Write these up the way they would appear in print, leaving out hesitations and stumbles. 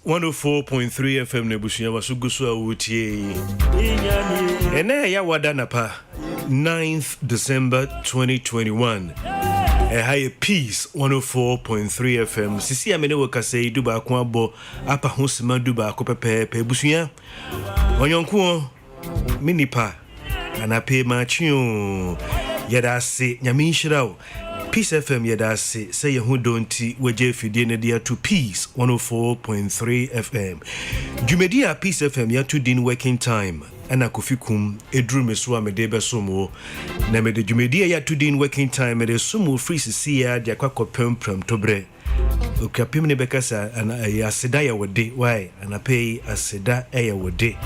104.3 FM Nebushia wasugusu awutie. Ene ya wadanapa 9th December 2021. High Peace 104.3 FM. Sisi amene wakase duba kwa abo apa husima duba ko pepe busuya. Onyonkuo minipa anape machio yadase nyamishirawo. Peace FM yadase say hu donti waje fidie ne dia to Peace 104.3 FM. Jumedia Peace FM ya to din working time ana kofikum edru meso amede besomo na mede jumedia ya to din working time mede sumu free sisi ya dia kwakopem tobre. Okapim ne bekasa ana aseda ya wode why ana pay aseda ya wode.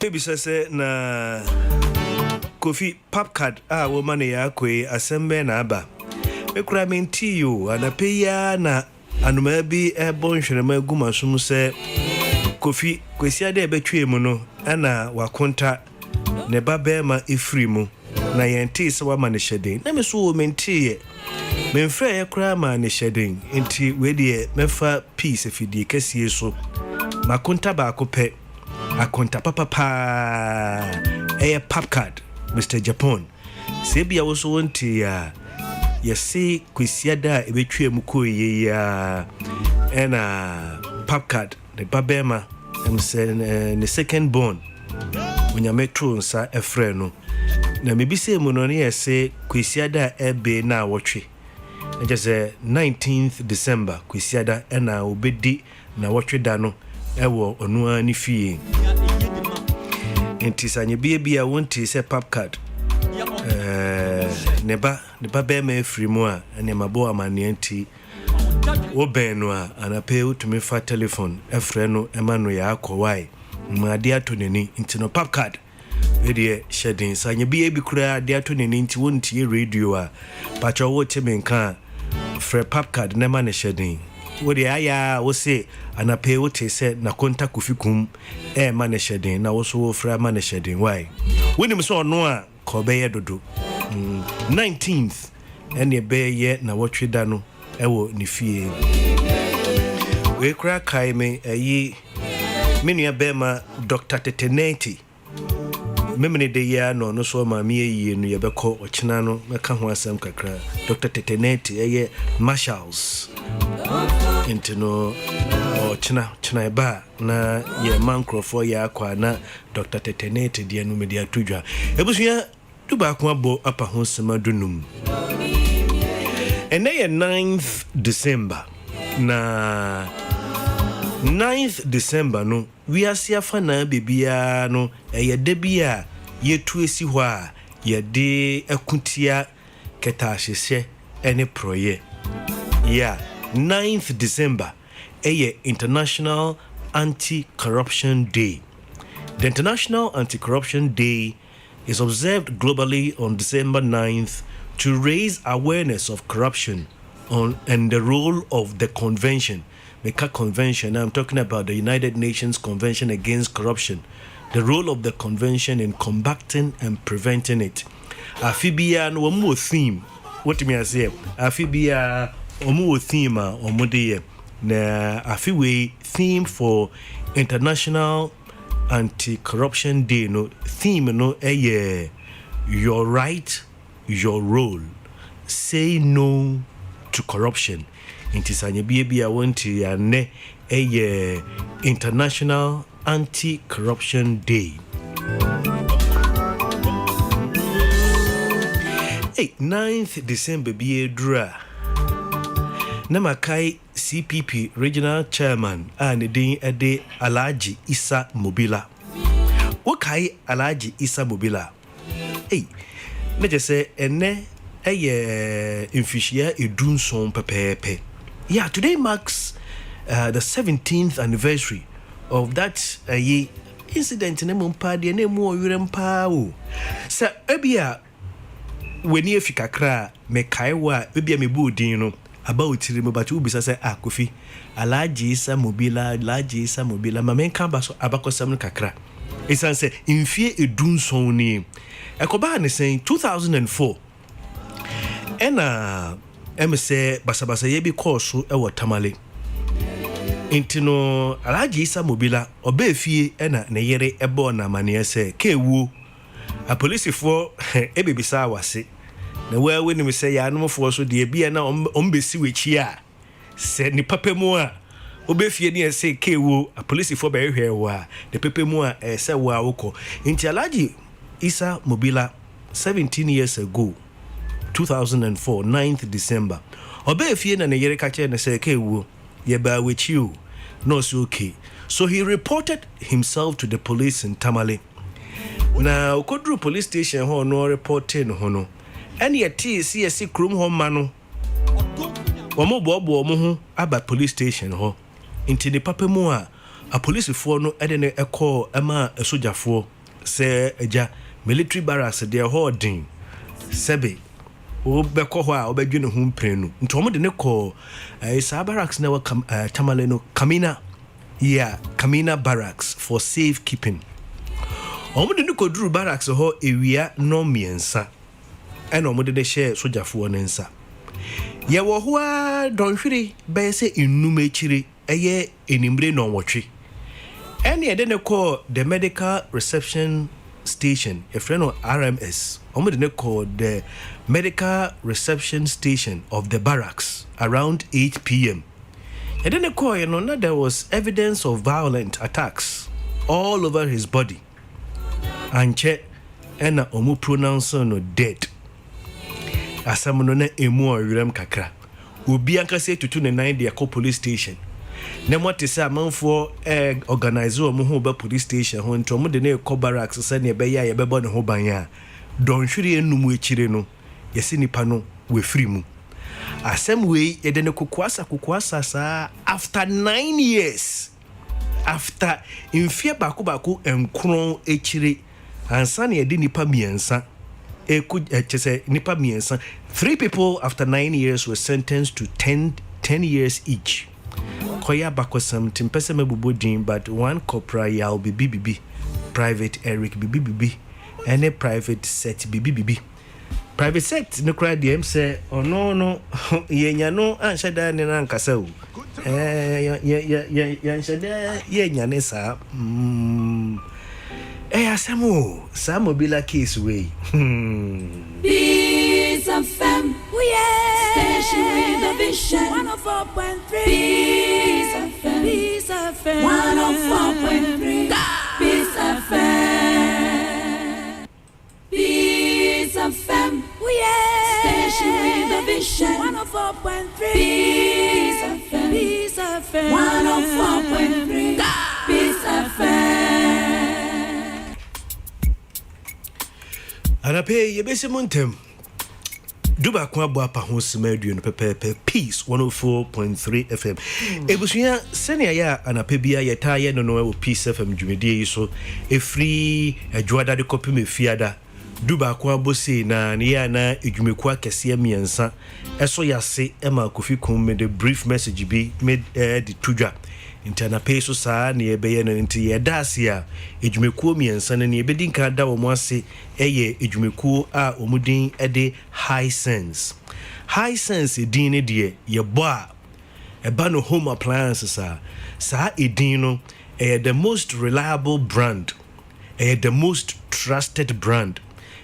Baby sase na Kofi pap card woman ya kwe asembe na aba ekura menti yo anapeya na anuma bi ebon hwerema guma sum se Kofi kwesi ade betwe mu no ana wakonta ne babema efri mu na yenti se wa mane hyeden na meso wo menti ye memfra ye kura ma ne hyeden enti we de mefa peace fidie kasie so makonta ba akopɛ akonta papa pap card Mr. Japan sebia wo so wonti ya yesi kwesiada ebetwe mu ko ye ya ena pap card the babema the second born onyametro nsa efre no na mebise mu no ne yesi kwesiada ebe na wotwe eje se 19th December kwesiada ena obedi na wotwe da no ewo onua ni fie intisanye bia wonti se pap card neba be me free mu a ene mabo amane anti obenu a anape utumi fa telephone efre no emanu ya akowai made ato neni inti no pap card we shedding sanye bia bi kura de ato neni inti wonti radio a pacho wo temenka free pap card na man shedding wodi aya wo se anape wote se na konta kofikum man shedding na wo so wo free man shedding why woni so no a ko be ye dodo 19th ene be ye na wotwe da no ewo ni fie we kra kai me ayi menua bema Dr. Teteneti memene de ya no so ma me yi no ye beko ochina no meka ho asem kakra Dr. Teteneti eye marshals into no china ba na ye mancrofo ya kwa na Dr. Tetenete dia no media tudwa ebusua duba ko abo apa ho sema dunum ene ye 9th December na 9th December no we asia fa na bebia no ye da bia ye tuesi ho a ye de akutia ketahye ene proye yeah 9th December International Anti-Corruption Day. The International Anti-Corruption Day is observed globally on December 9th to raise awareness of corruption and the role of the convention. Meka Convention, I'm talking about the United Nations Convention Against Corruption. The role of the convention in combating and preventing it. Afibia no more theme. What do I say? Afibia omo theme omode na afiwe theme for International Anti-Corruption Day no theme no your right, your role. Say no to corruption. Intisanye bia wonti ya ne International Anti-Corruption Day. 9th December bia dra na makai CPP Regional Chairman ne din ede Alhaji Isa Mobila. Wakai Alhaji Isa Mobila. Na je say ene infishia edunson pepepe. Yeah, today marks the 17th anniversary of that incident in Mumpa de ne mo yurempa o. Sa ebia weni efikakra me kaiwa ebia me bu din no about tiri but you be say Kofi Alhaji Isa Mobila mamenka baso abakosam kakra isan say infie edunson ni ekoba ne say 2004 ena say basabasa ye bi course e Tamale intino Alhaji Isa Mobila obefie ena ne yere ebo na mane say kewu a police for ebebisa wase na when we say ya no for so de bia na ombesi wechi a se ni papemu a obefie ni say kewo a police for be hwe wa de papemu a se wa woko nti Alhaji Isa Mobila 17 years ago 2004 9th December obefie na ne yere ka che na say kewo ye ba wechi o no so okay so he reported himself to the police in Tamale na Okodru police station ho no reporting ho no and yet see krum ho mano omo bobo omo ho aba police station ho inti ne papa mu a police for no ede ne call ama sojafo se eja military barracks de ho din sebe o be ko ho a obedwe ne ho mprenu nti omo de ne call sa barracks na Tamale no Kamina barracks for safekeeping omo de ne koduru barracks ho ewia no miensa eno mo de share sojafo nensa ye wo ho a donhwiri be se enum echiri eye enimbre no nwotwe ene ye de ne call the medical reception station a friend of RMS omo de ne call the medical reception station of the barracks around 8 p.m. ye de ne call you know that there was evidence of violent attacks all over his body and che ena omo pronounce no dead asamono na emu oyurem kakra obi anka say tutu ne 9 de police station na mote say amanfo organize omo ho ba police station ho nto mo de na call barracks say ne be ya ye be bo ne ho ban ya don hwiri enum echire no yesi nipa no we free mu asem we ye de ne kokoasa sa after 9 years after infie bako enkron echire ansa ne ye de nipa miensa nipa miensa 3 people after 9 years were sentenced to 10 years each. Koya bakosam timpese mebubodin but one corporal yal BBB, private Eric BBB, and a private set BBB. Private set no cry DM say oh no yenya no anshada ne nankasa o yanshada yenya ne sa asamo Mobila case way Station with a vision. vision. 104.3 Peace FM. Peace FM. 104.3 Peace FM. Peace FM. Station with a vision. 104.3 Peace FM. Peace FM. 104.3 Peace FM. Anape yebese montem. Duba kwa bwa pa ho semaduo no pepepe Peace 104.3 FM. Ebusuya senia ya anape bia yeta ye no no Peace FM dwumedie yi so efri adwoada de kopi mefiada. Duba kwa bosi na ya na edwumeku akese miensa eso yase ema Kofi kum the brief message bi made the tudwa intana peso saa na yebeye no nti yedase a edwumeku miensa na yebedi nka da wo mo ase eye edwumeku a omudin ede high sense edin ne de yebo a eba no home appliances saa edin no the most reliable brand the most trusted brand.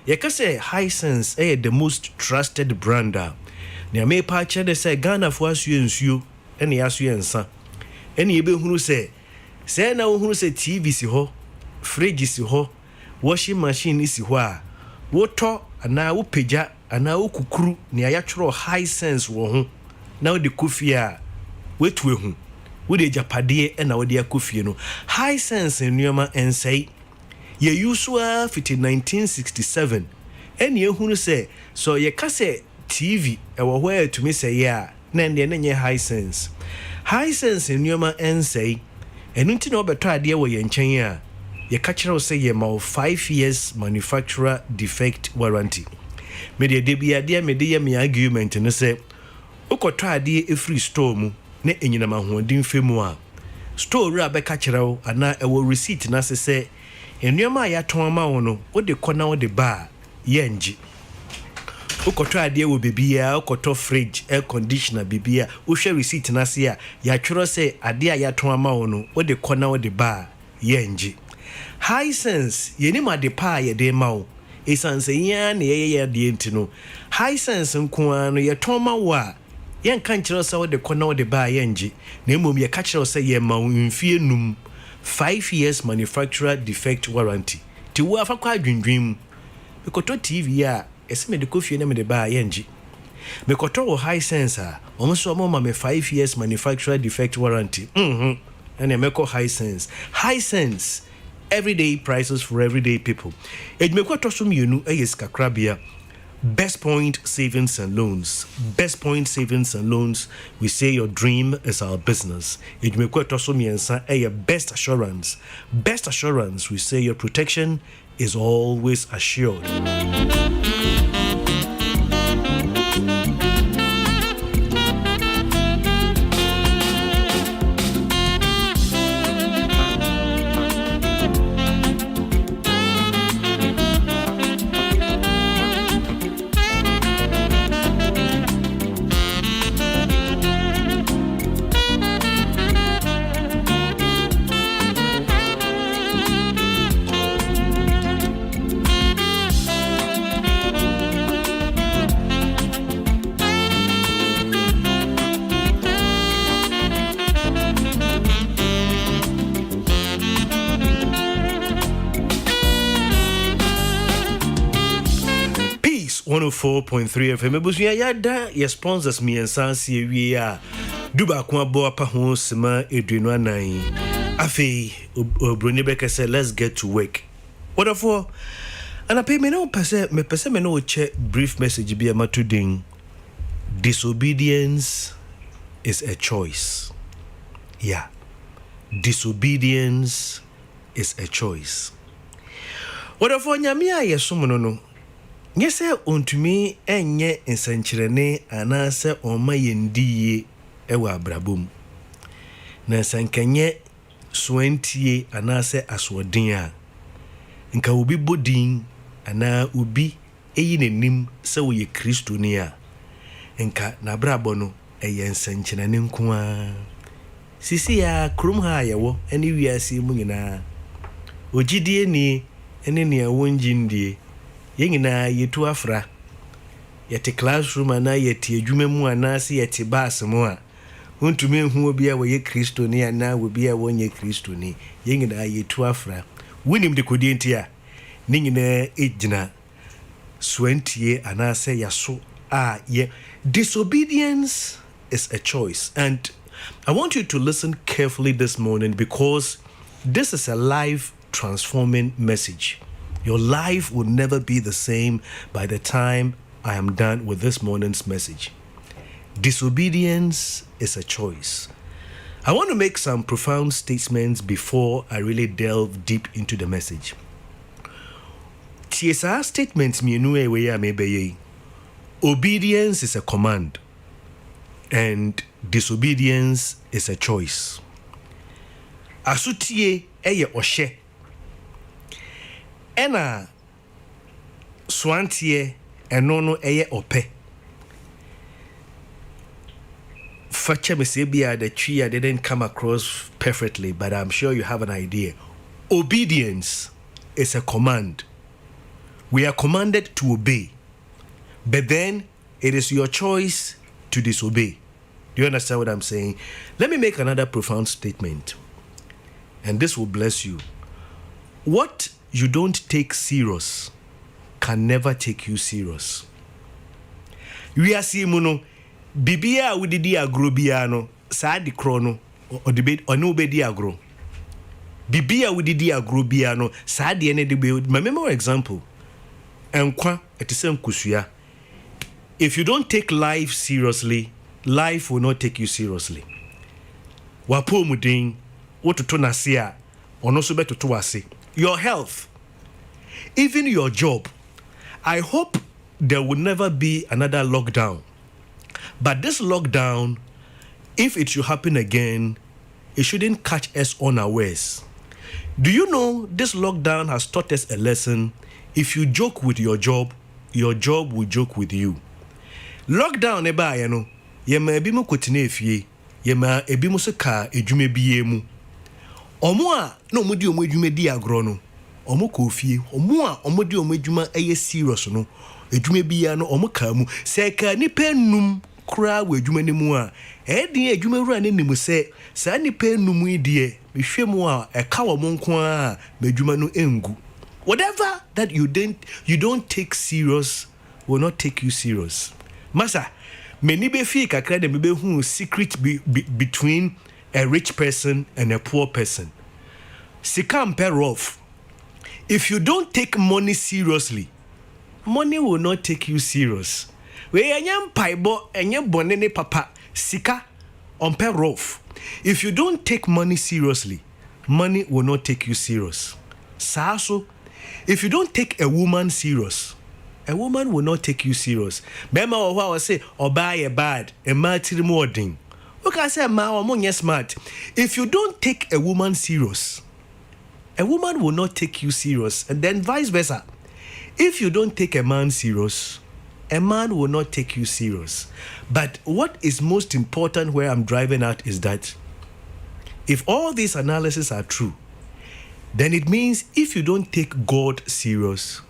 Yakase high sense the most trusted brand. Na me pa chede say Ghana fo asu ensuo ene asu ensa. Ene ye be hunu say na wo hunu say TV si ho, fridge si ho, washing machine si ho a wo to ana wo peja ana wo kukuru ne ayatworo high sense wo ho. Na wo de Kofi a wetu ehu. Wo de japade na wo de akofie no. High sense nnuama ensai ye usua fiti 1967 ene ehunu se so ye kase TV ewo hwe to me say ya na ende nenye high sense nnuama ensei enu nti na obeto ade wo ye nchen a ye ka kire say ye ma 5 years manufacturer defect warranty me de bia de me de ye me argument no say ukoto ade e free store mu na enyina ma hoodin femu a store ru abeka kire wo ana ewo receipt na se ennuama ya tonma wo no wo de kona wo de ba yenji ukoto ade wo bebia ukoto fridge air conditioner bebia wo hwe receipt na se a ya tworo se ade a ya tonma wo no wo de kona wo de ba yenji high sense yeni ma de pa ye de ma wo esanse ya na ye de ntino high sense nko no ye tonma wo a yen kan kire se wo de kona wo de ba yenji na emom ye ka kire se ye ma wo mfie num 5 years manufacturer defect warranty. Ti wo afa kwa dwindwim. Mekoto TV a ese me de Kofi na me de ba yenji. Mekoto wo high sense a omo ma me 5 years manufacturer defect warranty. And meko high sense. High sense everyday prices for everyday people. Ejmekoto so mienu eyes kakrabia. Best Point Savings and Loans. Best Point Savings and Loans. We say your dream is our business. It may quite also mean best assurance. Best assurance. We say your protection is always assured. Peace 104.3 FM. Ebusuya yada ye sponsors me ensansi ewie a duba kwa bo apa ho sema edwenu anan. Afi obroni beka say let's get to work. Wonderful. And I pay me no pese me no che brief message bi amatudin. Disobedience is a choice. Yeah. Disobedience is a choice. Wonderful nyamia yesomo no. Nyese ontumi enye nsankyerene anase oma yendiye ewa abrabom. Na sankenye soantie anase asodin a nka obi bodin ana obi eyi nanim se wo ye Kristo ni a nka na brabo no eye nsankyerene nko a sisi ya krum ha yewo ene wiase mu nyina ogidie ni ene ne awonjindie yengina yetu afra yɛte classroom ana yɛte adwuma mu ana se yɛte bus mu a wontumi hu obi a wɔyɛ kristoni ana obi a wɔnyɛ kristoni yɛn nyinaa yɛtu afra wonim de kodie nti a ne nyinaa ɛgyina swantie ana sɛ yaso a yɛ disobedience is a choice. And I want you to listen carefully this morning because this is a life transforming message. Your life will never be the same by the time I am done with this morning's message. Disobedience is a choice. I want to make some profound statements before I really delve deep into the message. TSR statements obedience is a command and disobedience is a choice. Asutie eye oshe. Ena swantie enono eye ope. Fache the tree I didn't come across perfectly, but I'm sure you have an idea. Obedience is a command. We are commanded to obey, but then it is your choice to disobey. Do you understand what I'm saying? Let me make another profound statement, and this will bless you. What you don't take serious can never take you serious. We are seeing bibia udidi agro biano saa di krono o debate ono be di agro bibia udidi agro biano saa de ne de be my memorable example enkwa etise nkusua. If you don't take life seriously, life will not take you seriously. Wapo mudin wototo na se a ono so betoto ase. Your health, even your job. I hope there will never be another lockdown. But this lockdown, if it should happen again, it shouldn't catch us unawares. Do you know this lockdown has taught us a lesson? If you joke with your job will joke with you. Lockdown eba ya no, yema ebi mo kotine efie, yema ebi mo se ka edwuma biye mu. Omo a na omo di omo edwuma di agro no, omo Kofi, omo a omo di omo edwuma eye serious no, edwuma biya no omo ka mu. Se ka nipa num kura we edwuma ne mu a, edin edwuma wura ne nim se sa nipa num idie, mehwe mu a eka wo mo nko a, medwuma no engu. Whatever that you don't take serious will not take you serious. Masa, many be feel kakra dem be hu secret between a rich person and a poor person. Sika pair off. If you don't take money seriously, money will not take you serious. We anyam paibo enye bonene papa sika on pair off. If you don't take money seriously, money will not take you serious. Saso, if you don't take a woman serious, a woman will not take you serious. Bema owa say oba ye bad, e ma tiri mo odin. We can say ma o mo nye smart. If you don't take a woman serious, a woman will not take you serious, and then vice versa. If you don't take a man serious, a man will not take you serious. But what is most important where I'm driving at is that if all these analyses are true, then it means if you don't take God serious,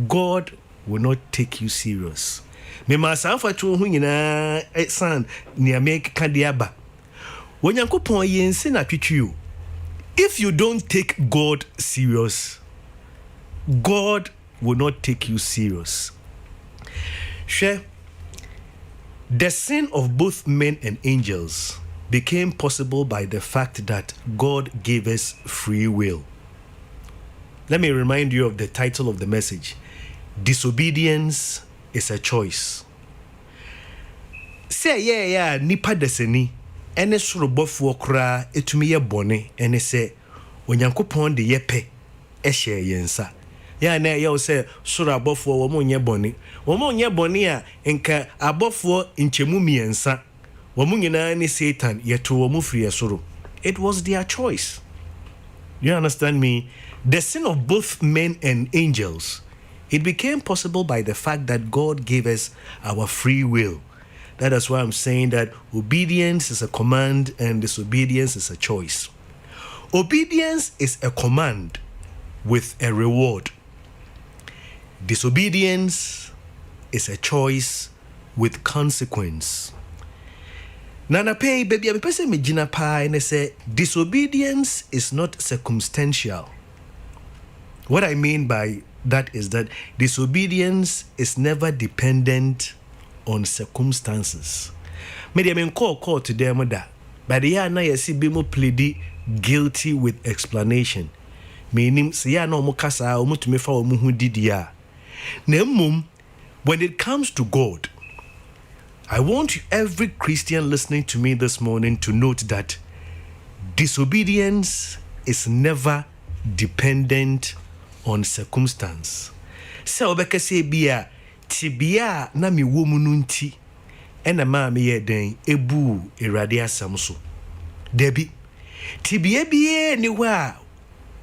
God will not take you serious. Me masafa tu hu nyina san ni make kadiaba. Wonyankopon yense na twitwi. If you don't take God serious, God will not take you serious. Share the sin of both men and angels became possible by the fact that God gave us free will. Let me remind you of the title of the message. Disobedience is a choice. Say yeah nipa deseni ene soro bofo kra etumi ye bone ene se onyankopon de yepe ehye yensa. Ya na ye say soro abofo wo mo nye bone. Wo mo nye bone a enka abofo nchemu miensa. Wo mo nyina ni Satan yeto wo mo free soro. It was their choice. You understand me? The sin of both men and angels, it became possible by the fact that God gave us our free will. That is why I'm saying that obedience is a command and disobedience is a choice. Obedience is a command with a reward. Disobedience is a choice with consequence. Nana pay baby a person me gina pa and say disobedience is not circumstantial. What I mean by that is that disobedience is never dependent on circumstances. Maybe I mean call to them that, but the year na yesi be mo plead guilty with explanation. Meaning siya no mo kasa o mo tumi fa o mo hu didia. Na mmom, when it comes to God, I want every Christian listening to me this morning to note that disobedience is never dependent on circumstance. So obeka say bia tibia na me wo mu nunti ena ma me ye den ebu erade asam so. Debi tibia bie ni wa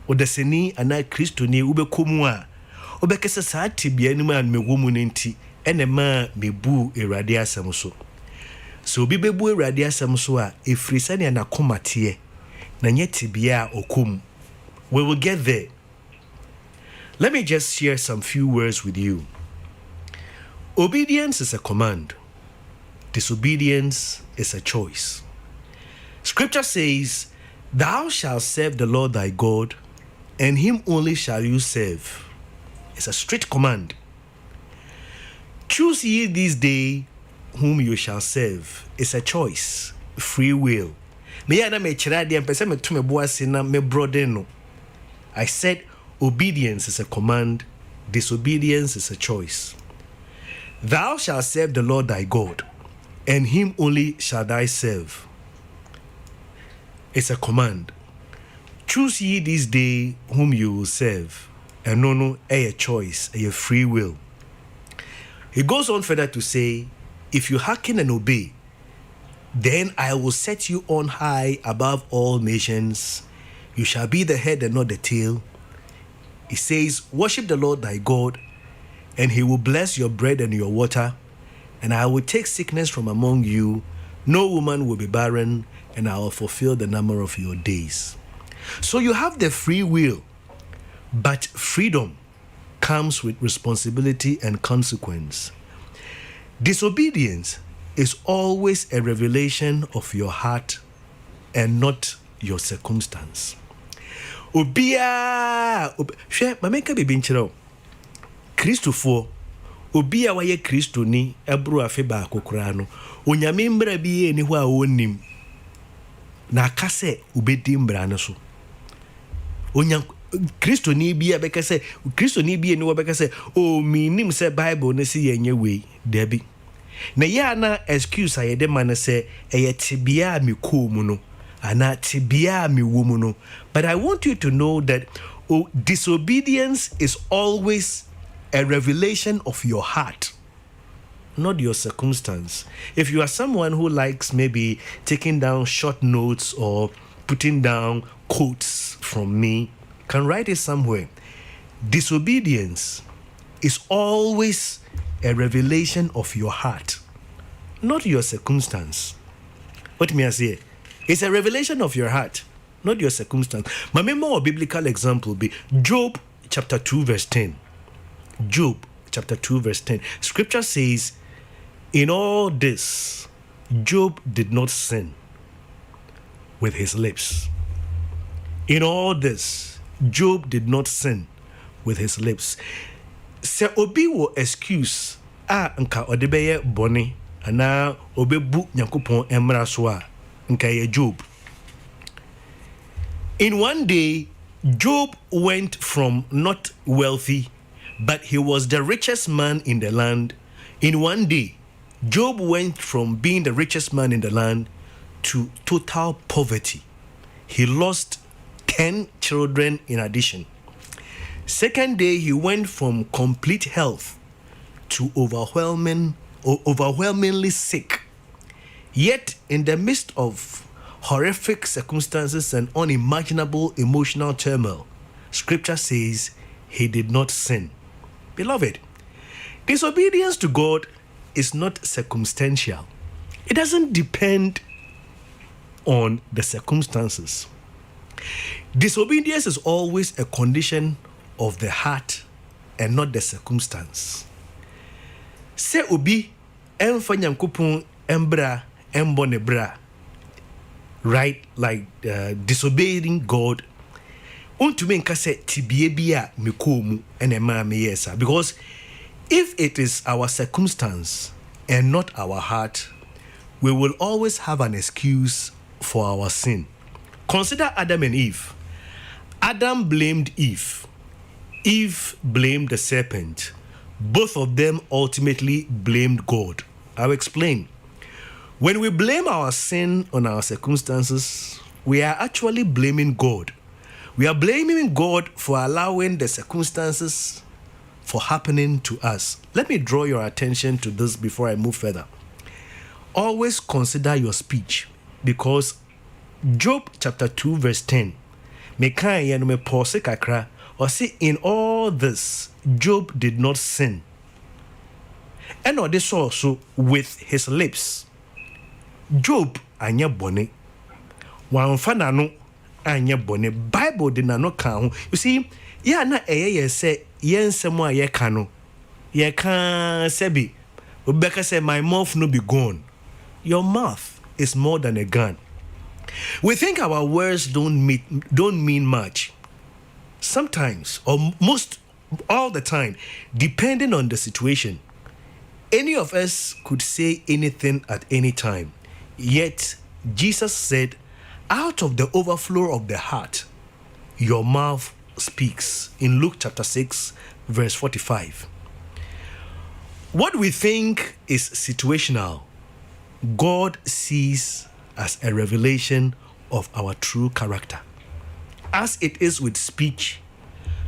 odaseni ana Kristo ni ubekomu a obeka say sa tibia ni ma me wo mu nunti ene ma mebu erade asam so. So obi bebu erade asam so a efrisa ne na komate na nyeti bia okum. We will get there. Let me just share some few words with you. Obedience is a command. Disobedience is a choice. Scripture says, "Thou shalt serve the Lord thy God, and him only shall you serve." It's a strict command. Choose ye this day whom you shall serve. It's a choice, free will. I said obedience is a command, disobedience is a choice. Thou shalt serve the Lord thy God, and him only shall thou serve. It's a command. Choose ye this day whom you will serve. And no, a choice, a free will. He goes on further to say, if you hearken and obey, then I will set you on high above all nations. You shall be the head and not the tail. He says, worship the Lord thy God, and he will bless your bread and your water. And I will take sickness from among you. No woman will be barren, and I will fulfill the number of your days. So you have the free will, but freedom comes with responsibility and consequence. Disobedience is always a revelation of your heart and not your circumstance. Obia, she mameka bibi nchiro. Christopher, obia waye Kristo ni ebru afe ba kokora no. Onyame mbra bi ni ho a wonim. Na akase ubedi mbra no so. Kristo ni bia beka se Kristo ni bia ni wo beka se o minim se Bible ne se yenye we debi na ya na excuse ayede man se eye tibia mi ko mu no ana tibia mi wo mu no. But I want you to know that disobedience is always a revelation of your heart, not your circumstance. If you are someone who likes maybe taking down short notes or putting down quotes from me, can write it somewhere. Disobedience is always a revelation of your heart, not your circumstance. What me I say? It's a revelation of your heart, not your circumstance. My more biblical example be Job chapter 2 verse 10. Job chapter 2 verse 10. Scripture says, in all this, Job did not sin with his lips. In all this, Job did not sin with his lips. Se obi wo excuse nka odebeye boni ana obebu Nyankopon emra so a nka ye Job. In one day, Job went from not wealthy, but he was the richest man in the land. In one day, Job went from being the richest man in the land to total poverty. He lost 10 children in addition. Second day, he went from complete health to overwhelmingly sick. Yet, in the midst of horrific circumstances and unimaginable emotional turmoil, Scripture says he did not sin. Beloved, disobedience to God is not circumstantial. It doesn't depend on the circumstances. Disobedience is always a condition of the heart and not the circumstance. Se obi emfa nyankopon embra embo ne bra, right? Like disobeying God. Untumi nka se tibie bia mekomu ene ma me yesa, because if it is our circumstance and not our heart, we will always have an excuse for our sin. Consider Adam and Eve. Adam blamed Eve. Eve blamed the serpent. Both of them ultimately blamed God. I'll explain. When we blame our sin on our circumstances, we are actually blaming God. We are blaming God for allowing the circumstances for happening to us. Let me draw your attention to this before I move further. Always consider your speech, because Job chapter 2 verse 10, or see, in all this, Job did not sin. And or this also with his lips. Job anya bone. Wamfana no anya bone. Bible did not count. You see, ya na eye say yen semo ye kano. Ye can sebi. Rebecca said, my mouth no be gone. Your mouth is more than a gun. We think our words don't mean much. Sometimes, or most all the time, depending on the situation, any of us could say anything at any time. Yet, Jesus said, out of the overflow of the heart, your mouth speaks. In Luke chapter 6, verse 45. What we think is situational, God sees as a revelation of our true character. As it is with speech,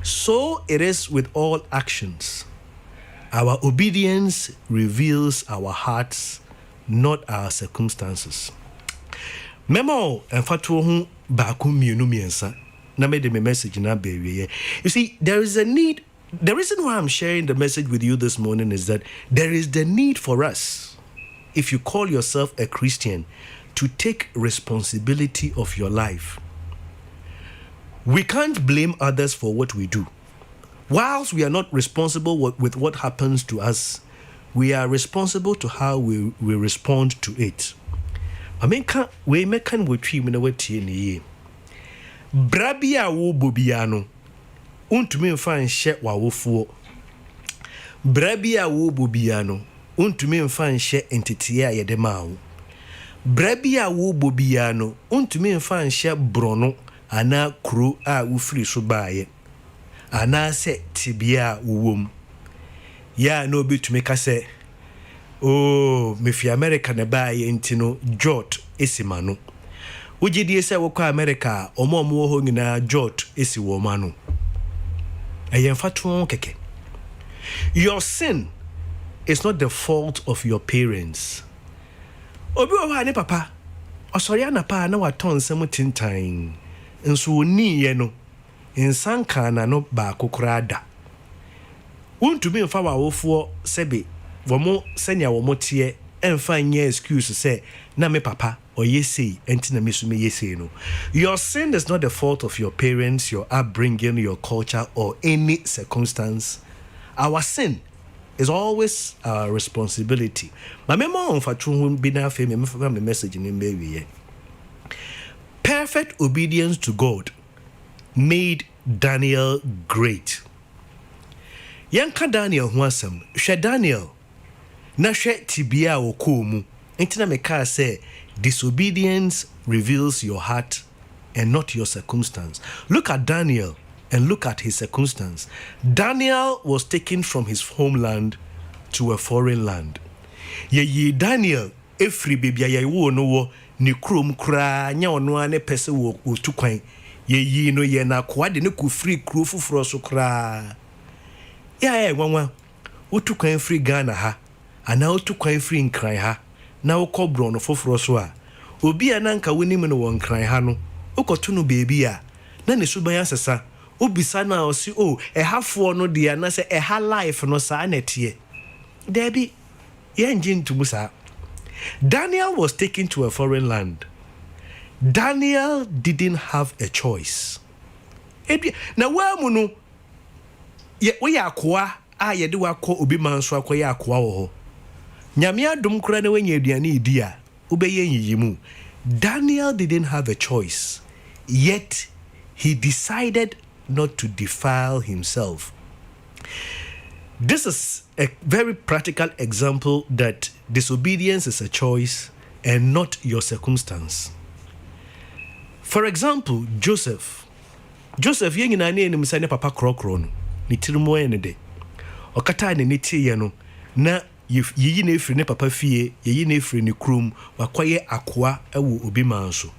so it is with all actions. Our obedience reveals our hearts, not our circumstances. Memo emfatuo hu baaku mienu miensa na me de me message na bewie. You see, there is a need. The reason why I'm sharing the message with you this morning is that there is the need for us, if you call yourself a Christian, to take responsibility of your life. We can't blame others for what we do. Whilst we are not responsible with what happens to us, we are responsible to how we respond to it. I mean, we make we treat me no tie Brabia wo bobiano. Untumi mfa nhye wawofuo. Brabia wo bobiano. Untumi mfa nhye entity a yede maawo. Brabia wo bobiano. Untumi mfa nhye brono ana kro a ufiri so baaye. Ana se tibia uwom. Ya no bitumi ka se oh me fi America na baaye ntino jot esimano. Ujidie se wo kwa America omo ho nyina jot esi wo mano. Keke. Your sin is not the fault of your parents. Obi wa ne papa osori anapa na waton nsem tintan nso oni ye no nsanka na no ba kokorada. Untumi mfa wawofuo sebe womo senya womo tie emfa nye excuse say na me papa oyesei enti na mesume yesei no. Your sin is not the fault of your parents, your upbringing, your culture, or any circumstance. Our sin is always our responsibility. My memo on fatru bi na fe me message ni mbewie. Perfect obedience to God made Daniel great. Yanka Daniel ho asem, hwe Daniel na hwe tibia okomu. Entina meka say disobedience reveals your heart and not your circumstance. Look at Daniel and look at his circumstance. Daniel was taken from his homeland to a foreign land. Ye Daniel efri bibia ye wo no wo ni krom kra nya ono ane pese wo otukwan. Ye no ye na kwa de ne ku free kro fufuro so kra. Ya nwanwa otukwan free Ghana ha ana otukwan free nkran ha na ukobro no foforo so a obi ananka wonim no won kran ha no ukoto no beebi a na ne suban asesa obisa na osi o ehafo no de na se eha life no sa na tie debi ye engine to musa. Daniel was taken to a foreign land. Daniel didn't have a choice. Na wa mu no ye we yakwa ye de wakɔ obi man so akɔyɛ akoa wɔ hɔ nyame adom kora na wanya aduane idi a wobɛyɛ nyiyimu. Daniel didn't have a choice, yet he decided not to defile himself. This is a very practical example that disobedience is a choice and not your circumstance. For example, Joseph yengina ne enim sɛ ne papa krɔkrɔ no ne tirimo ene de ɔkata ne ne tie no na yiyi na efiri ne papa fie yiyi na efiri ne krom wakɔyɛ akoa ɛwɔ obi man so.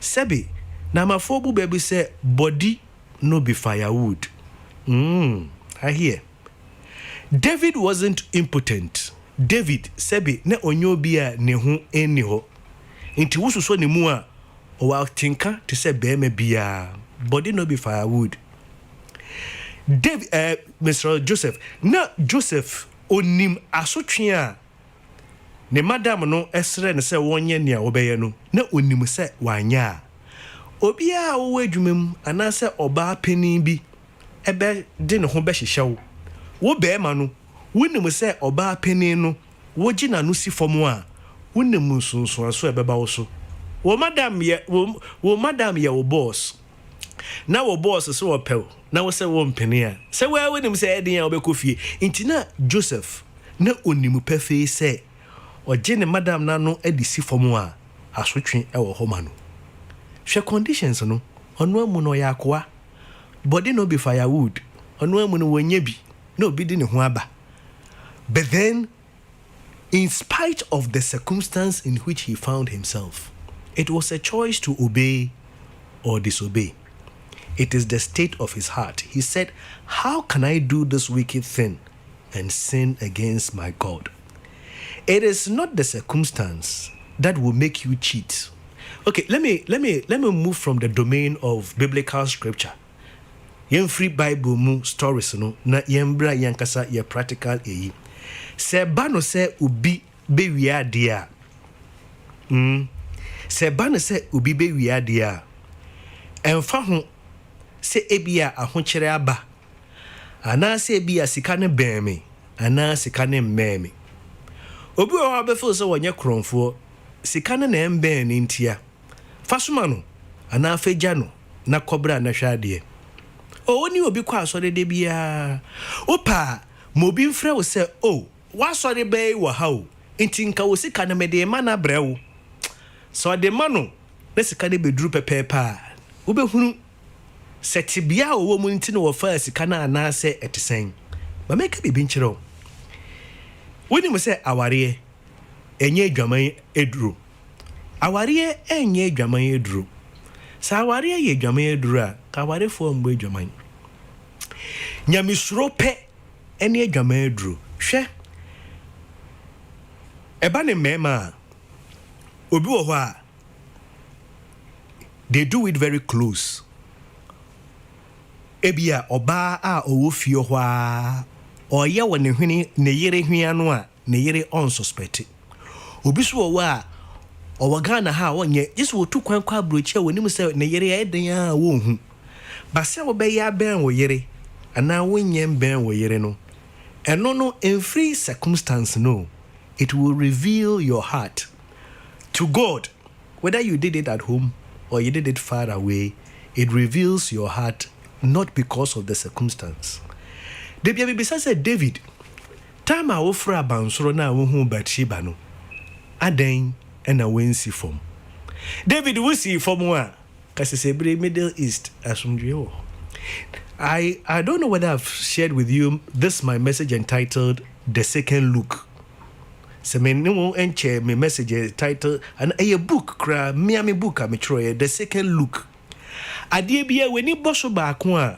Sɛbe na mafo bu baby say body no be firewood. I hear. David wasn't impotent. David sɛbe na onyo bi a ne ho eni ho. Nti wususo ne mu a o wa tinka te sɛ bɛɛma bia. Body no be firewood. Mr. Joseph. Na Joseph onim asotwe a ne madam no esre ne sɛ wonye nea wobɛyɛ no na onim sɛ wanya. Obi a wo adwumam anase oba panin bi ebe de ne ho bɛhyehyɛw. Wo bɛɛma no wonim sɛ oba panin no wogi na no si fam a wonim nsonso aso ɛbɛba wo so. Wo madam ye wo boss. Na wo boss so wo pew na wo se wo mpene a se wo wonim se eden a obekɔ fie ntina Joseph na onimu pɛfɛ se oje ne madam na no adisi fom a asotwe ɛwɔ hɔ ma no hwɛ conditions no ɔno amu no yakoa body no be firewood ɔno amu no wonya bi na obi di ne ho aba. But then in spite of the circumstance in which he found himself, it was a choice to obey or disobey. It is the state of his heart. He said, how can I do this wicked thing and sin against my God? It is not the circumstance that will make you cheat. Okay, let me move from the domain of biblical scripture. Yen free Bible mu stories no na yen bra yen kasa ye practical eyi. Se ba no se ubi be wiade a. Se ba no se ubi be wiade a. Emfa ho se ebia ahokyere aba ana se ebia sika ne bɛn ana sika ne mmɛn obi wo abɛfo se wonye kronfo sika ne na mbɛn ne ntia fasoma no ana afagya no na kɔbra na hwade o oni obi kɔ asɔre de bia opa mo bi mfrɛ wo se o wasɔre bɛyi wɔ ha o nti nka wo sika ne mede ma na brɛ wo so de ma no na sika ne beduru pɛpɛɛpa wo behunu setibia owo mu nti no wo fa sika na ana se etesen ba make bibi nkyerɛ woni mo se aware enye adwaman eduro aware enye adwaman eduro sa aware ye adwaman eduro a ka aware fo mbo adwaman nyamisuro pɛ ene adwaman eduro hwɛ eba ne mema obi wo hɔ a they do it very close. Ebia oba a owo fie hɔ a ɔyɛ wɔ ne hwene ne yere hwea no a ne yere unsuspect. Obi so wɔ a ɔwɔ Ghana ha ɔnyɛ yesu wotu kwan kwa brochi a wɔnim sɛ ne yere ɛden a wɔnhu. Ba sɛ wɔbɛyɛ abɛn wɔ yere ana wonyɛ mbɛn wɔ yere no. Ɛno no in free circumstance no, it will reveal your heart to God. Whether you did it at home or you did it far away, it reveals your heart. Not because of the circumstance. Debia bibisa said David, time a wofra bansoro na wo hu Bathsheba no. Aden and a wensi form. David we see form wa kasese Middle East asumdwe. I don't know whether I've shared with you this my message entitled The Second Look. Se me no enche me message titled and a book kra me book a me try The Second Look. Adie bia weni boso baako a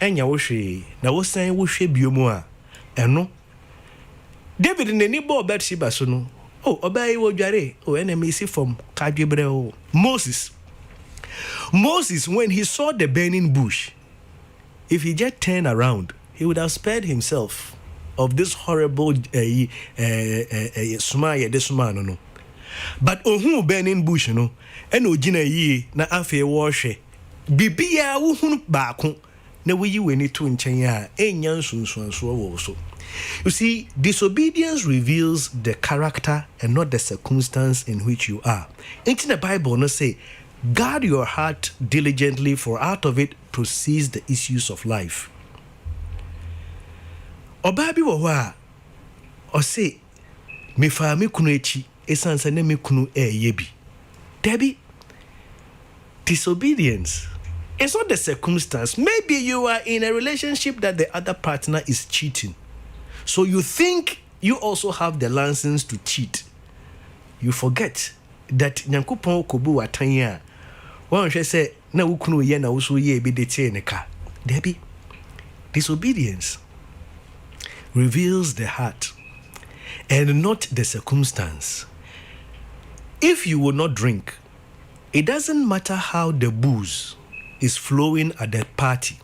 enya wo hwe na wo san wo hwe biomu a eno David neni bo Bathsheba so no oh obai wo dware oh enemy si from kadwebre o Moses when he saw the burning bush, if he just turned around he would have spared himself of this horrible suma this man no but ohun burning bush no ena ogina yi na afi wo hwe bibia wo hunu baako na we you any to nchenya enyan sunsuanso wo so. You see, disobedience reveals the character and not the circumstance in which you are. In the Bible, no say, guard your heart diligently, for out of it proceeds the issues of life. Obabi wa or say, me fa me kunu echi, esanse ne me kunu yebi. Debbie, disobedience. It's not the circumstance. Maybe you are in a relationship that the other partner is cheating. So you think you also have the license to cheat. You forget that Nyankopon kobu watanya. One say na wukunu ye na wuso ye bi de tie ne ka. Debi, disobedience reveals the heart and not the circumstance. If you will not drink, it doesn't matter how the booze is flowing at the party.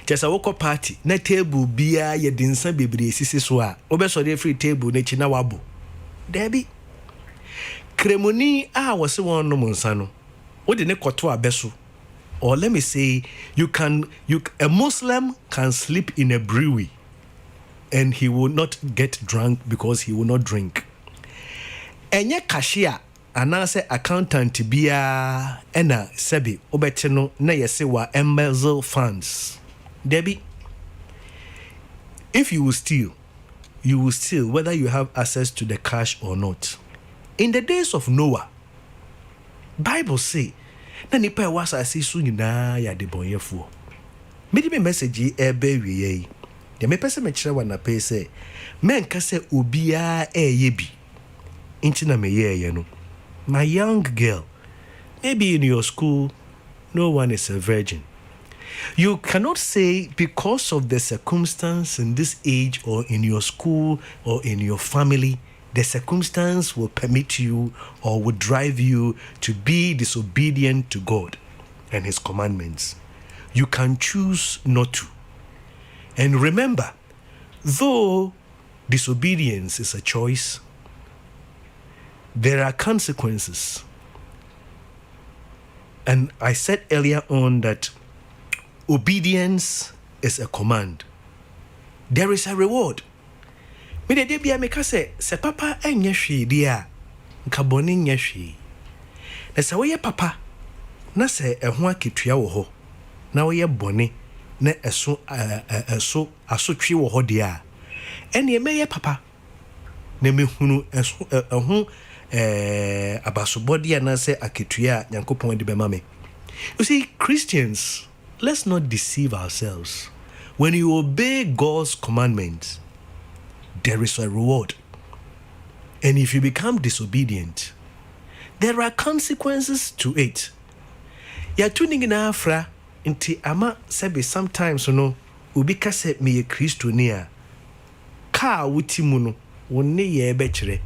Just a woko party, na table bia ye dinsa bebre sisi so a obeso de free table na china wabo. Debi. Kremoni a wose won no monsa no. Wo de ne koto abeso. Or let me say a Muslim can sleep in a brewery and he will not get drunk because he will not drink. Enye cashier anase accountant bia ena sebi obete no na yese wa embezzle funds. Debbie, if you will steal whether you have access to the cash or not. In the days of Noah, Bible say, na nipa was asase so nyina ya de bonyefo. Me di me message ebe wiye. De me pese me kire wa na pe say, men ka say obia eye bi. Inti na me ye no. My young girl, maybe in your school no one is a virgin. You cannot say because of the circumstance in this age or in your school or in your family, the circumstance will permit you or will drive you to be disobedient to God and His commandments. You can choose not to. And remember, though disobedience is a choice, there are consequences. And I said earlier on that obedience is a command. There is a reward. Me de bia me ka se papa enye hwe dia nka boni nye hwe. Na se wo papa na se eho aketua wo ho na wo boni na eso asotwe wo ho dia. Ene me ye papa na me hunu eso eho abasobodi na se aketua Nyankopon de bema me. You see, Christians, let's not deceive ourselves. When you obey God's commandments, there is a reward. And if you become disobedient, there are consequences to it. Ya tuning in afra inti ama sebe sometimes ubi kase me ye Kristo ni a ka wuti mu no wonne ye bechere.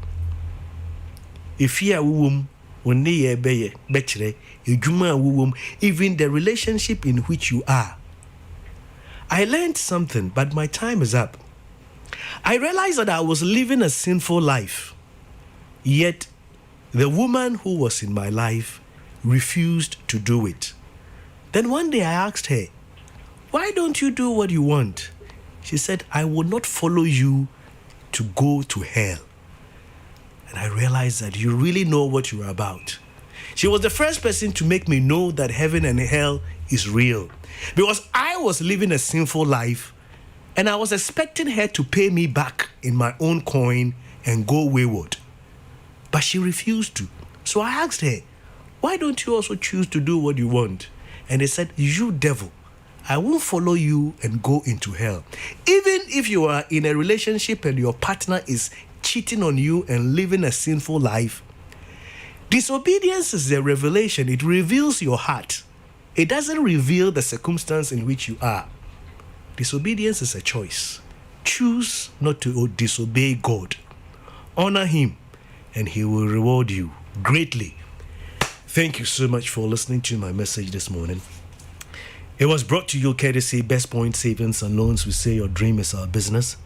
Ifia wuwum wonne ye bechere. Ejuma wuwum, even the relationship in which you are. I learned something, but my time is up. I realized that I was living a sinful life, yet the woman who was in my life refused to do it. Then one day I asked her, "Why don't you do what you want?" She said, "I will not follow you to go to hell." And I realized that you really know what you're about. She was the first person to make me know that heaven and hell is real, because I was living a sinful life and I was expecting her to pay me back in my own coin and go wayward. But she refused to. So I asked her, "Why don't you also choose to do what you want?" And they said, "You devil, I won't follow you and go into hell." Even if you are in a relationship and your partner is cheating on you and living a sinful life, disobedience is a revelation. It reveals your heart. It doesn't reveal the circumstance in which you are. Disobedience is a choice. Choose not to disobey God. Honor Him, and He will reward you greatly. Thank you so much for listening to my message this morning. It was brought to you courtesy Best Point Savings and Loans. We say your dream is our business.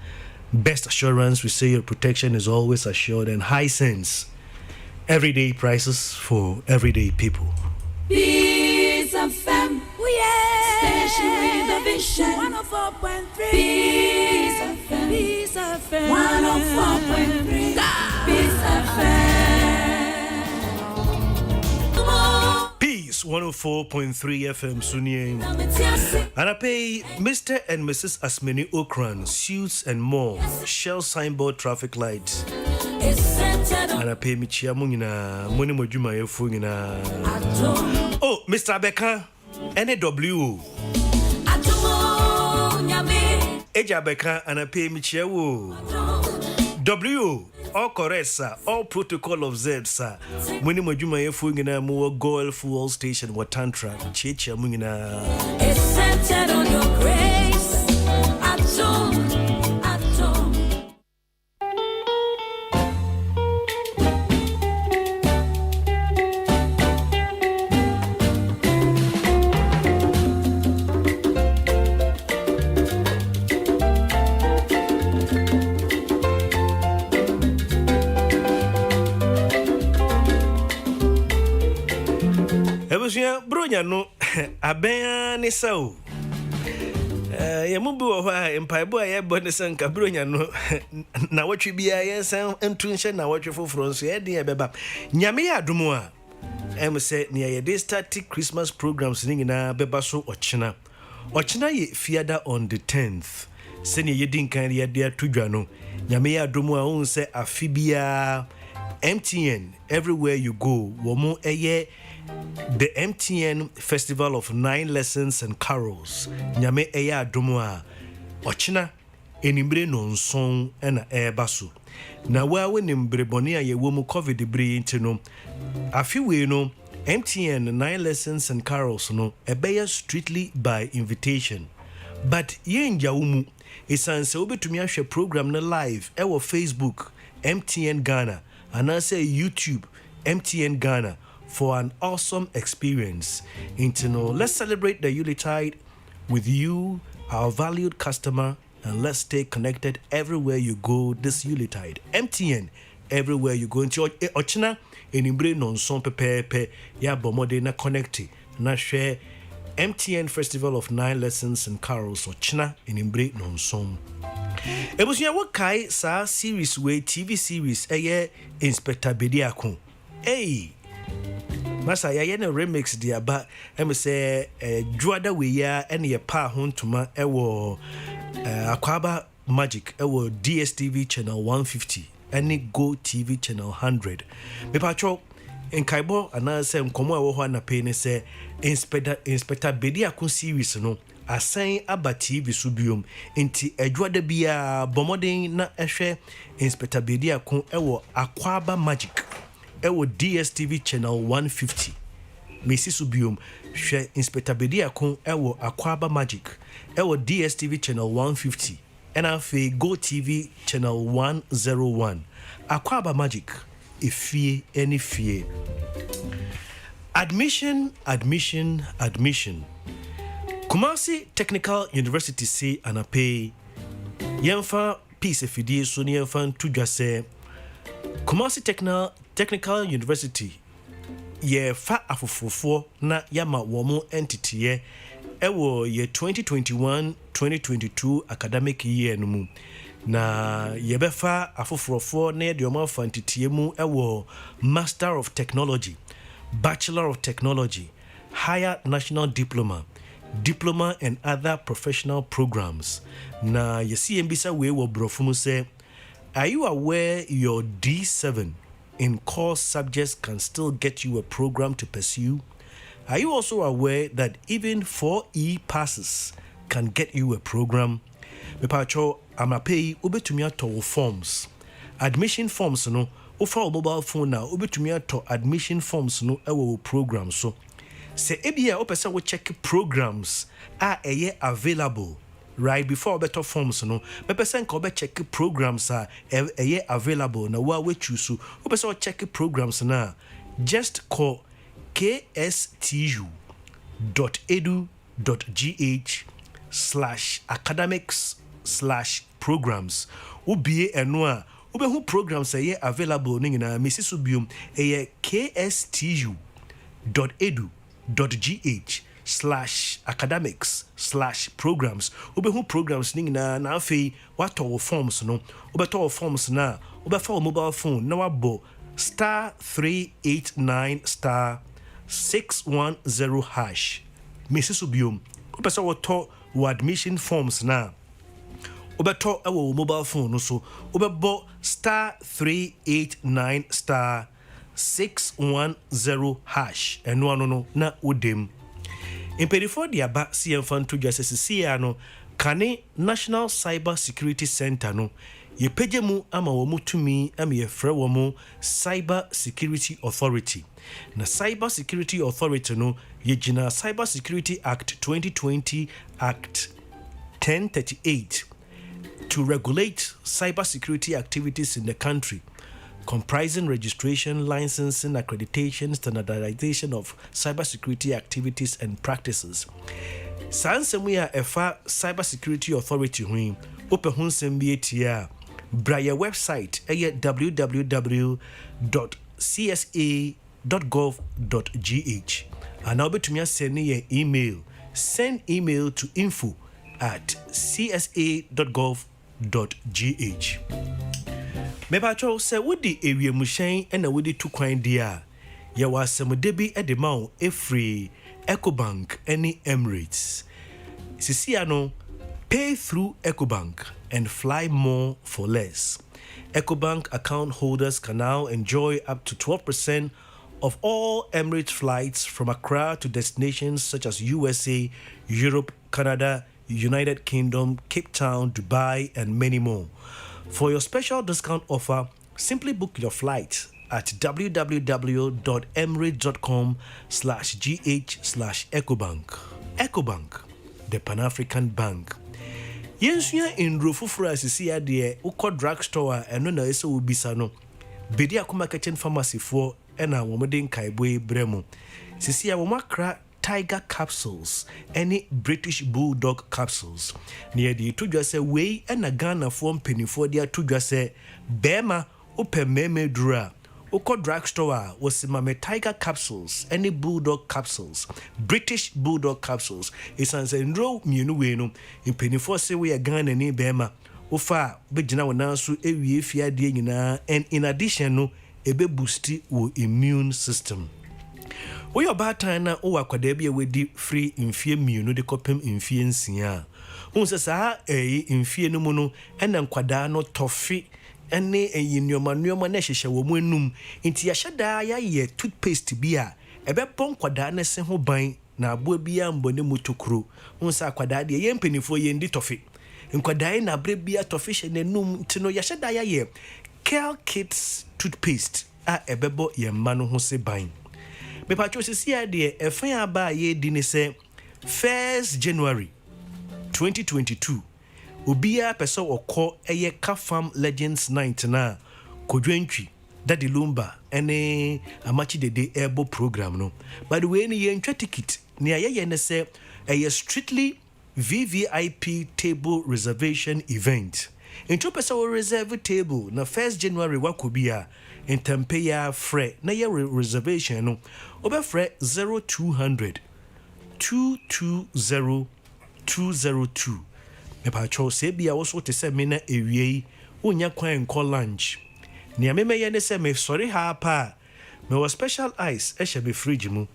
Best Assurance, we say your protection is always assured. And High Sense, everyday prices for everyday people. Peace FM, station with a vision. 104.3 Peace FM. Peace FM. 104.3 Peace FM. Peace 104.3 FM Sunye. And I pay Mr. and Mrs. Asmeni Okran, suits and more, Shell signboard traffic lights. And I pay Michiamuna, Money Mojuma Yefungina. Oh, Mr. Becca, NAW. Eja Becca, and I pay Michiawo. W. All correct, sir. All protocol observed, sir. Money Mojuma Yefungina, Moa Goal Fuel Station, Watantra, Chicha Mungina. It's centered on your grace. Atom. Bronya no aben ni sao ye mu bi wo ha empaibo ye bone sanka bronya no na watwe bia ye san entu nhye na watwe foforo nso ye de ye beba nyame ya adomu a say near ye dey static Christmas programs ni na beba so ochina ye fiada on the 10th sene ye din kan ye de atodwa no nyame ya adomu a on say afibia MTN everywhere you go wo mo eye the MTN Festival of 9 Lessons and Carols. Nyame eya adomwa. Ochina enimbre nonson ena ebaso. Na wa wenimbre boni a yewo mu COVID bre ntino. Afiwe no MTN 9 Lessons and Carols no ebeya strictly by invitation. But ye njawumu isanse obetumi ahwe program na live ewo Facebook MTN Ghana and I say YouTube MTN Ghana for an awesome experience. Let's celebrate the Yuletide with you, our valued customer, and let's stay connected everywhere you go this Yuletide. MTN, everywhere you go. Into Ochina, enimbre non son pepe ya bomode na connecti na share MTN Festival of 9 Lessons and Carols. Ochina, enimbre non son. Ebusunya wakai sa series way TV series eye Inspector Bediakun. Hey. Masa ya na remix dia ba say juada we ya ene ye pa hontuma ewo akwaba magic ewo DSTV channel 150 ene Go TV channel 100 me pacho enkaibo ana se nkomo ewo ho na pe ne se Inspector Bediakun series no asan aba TV subium enti adwada bia bomoden na ehwe Inspector Bediakun ewo akwaba magic ewo DSTV channel 150 Messi subium share Inspector Bediakun ewo akwaba magic ewo DSTV channel 150 and afi Go TV channel 101 akwaba magic ifie any fie admission Kumasi Technical University say anapay yemfa piece fidie so ne yemfa tudwa se Kumasi Technical University ye fa afofofo na yama womo entity ye ewo ye 2021-2022 academic year no mu na ye befa afofofo na de omo fa entity mu ewo Master of Technology, Bachelor of Technology, Higher National Diploma and other professional programs. Na ye CMBisa we wo brofumu say, are you aware your D7 in core subjects can still get you a program to pursue? Are you also aware that even 4E passes can get you a program? Mepacho amape ubetumi ato forms. Admission forms no ofa mobile phone na ubetumi ato admission forms no ewo program so. Se ebia opesa wo check programs are available right before better forms no person ko be check programs are available na wa we choose we person check programs na just call kstu.edu.gh/academics/programs ubie eno a ubehu programs available ni na mesisubium kstu.edu.gh/academics/programs /academics/programs. Who programs ning na afi what our forms no. Ubeto forms na ubefa mobile phone na wabo *389 *610 hash. Mrs. Ubium. Ubesa wato admission forms na. Ubeto our mobile phone no so ubebo *389 *610 hash. And no na udem. In perifo di aba CM Fanto Justice no kane National Cyber Security Center no ye peje mu ama wo mutumi ama ye frɛ wo mu Cyber Security Authority. Na Cyber Security Authority no ye gina Cyber Security Act 2020 Act 1038 to regulate cyber security activities in the country, comprising registration, licensing, accreditation, standardization of cybersecurity activities and practices. Sansem we are Cyber Security Authority hui open hunsem bi etia braya website www.csa.gov.gh and now betumi send ye email. Send email to info@csa.gov.gh. Mebacho say wodi ewie mushen na wodi tukwan dia ye wasem bi edema free Ecobank any Emirates. Sisia no pay through Ecobank and fly more for less. Ecobank account holders can now enjoy up to 12% of all Emirates flights from Accra to destinations such as USA, Europe, Canada, United Kingdom, Cape Town, Dubai, and many more. For your special discount offer, simply book your flight at www.emirates.com/gh/Ecobank. Ecobank, the Pan-African Bank. Yensuya in Rufufura Sisia de Uko drugstore and no eso ubisano. Bedi akuma kitchen pharmacy for ena womodin kaibwe bremo. Sisia womakra Tiger capsules, any British Bulldog capsules. Near the to say way and a Ghana form penny for their to say Bema open meme dra. Oko drugstore was mame Tiger capsules, any Bulldog capsules, British Bulldog capsules. It's an enroll munu in penny for say we a Ghana ni Bema. Ofa bejina wanasu ewie fia die nyina, and in addition no ebe boosti wo immune system. We are bad time na o akwada bia wedi free mfie mienu de kopem mfie nsia. Unse saa mfie no mu no ena nkwada no tofi ene nyoma na hyehye wo mu enum nti ya hyeda ya ye toothpaste bia ebe pon kwada na se ho ban na abo bia mbone mutokuro. Unse akwada de ye mpenifo ye ndi tofi nkwada na abre bia tofi hye nenum nti no ya hyeda ya ye Care Kids toothpaste a ebebo ye ma no ho se ban. Me pacho sisia de efan aba ye di ne se 1st January 2022 obia pese okọ eye Kafam Legends Night na kodwantwi Daddy Lumba ene amachi dede ebo program no by the way ni ye ntwa ticket ne ye ne se eye strictly VVIP table reservation event. Into pese o reserve table na 1st January wakobia in Tempeya fre na ye reservation no obe fre 0200 220 202. Me pa cho se bia wo so te se me na ewie onya kwan nko lunch ne me ye ne se me sorry ha pa me was special ice e she be fridge mu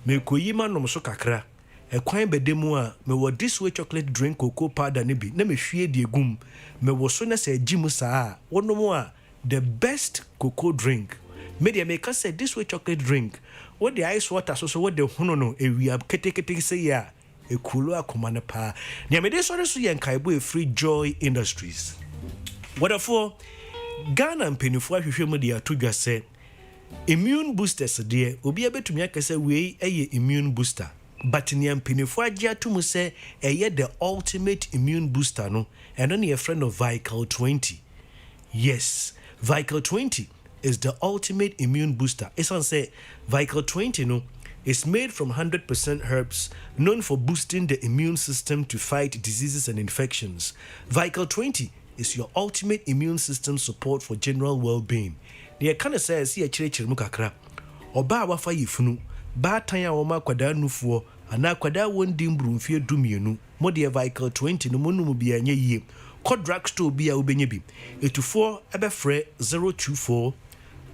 me koyi ma nom so kakra e kwan bedemu a me wo this way chocolate drink cocoa powder ne bi na me hwie die gum me wo so na se gimu saa wonom a the best cocoa drink. Media maker said this way chocolate drink. What the ice water so what the hono we are kete say ya a kulo akomane pa. Nya me dey sorry so yen kaibo free joy industries. Wherefore Ghana mpenifo ahwehwe mu dia to dwa say immune boosters there obi abetumi akase we eye immune booster. But nya mpenifo agye atumu say eye the ultimate immune booster no and only a friend of Vical 20. Yes, Vical 20 is the ultimate immune booster. It's on say Vical 20 no is made from 100% herbs known for boosting the immune system to fight diseases and infections. Vical 20 is your ultimate immune system support for general well-being. The kind says here chire mu kakra. Oba wafa yifunu ba tan ya woma kwada nufuo ana kwada wondi mbrumfie dumienu modie vehicle 20 no monum bia nya yie kɔ drugstore bia obenye bi etufo ebefrɛ 024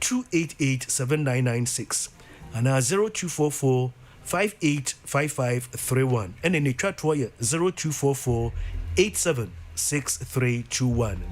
288 7996 ana 0244 585531 and then twa to 0244 876321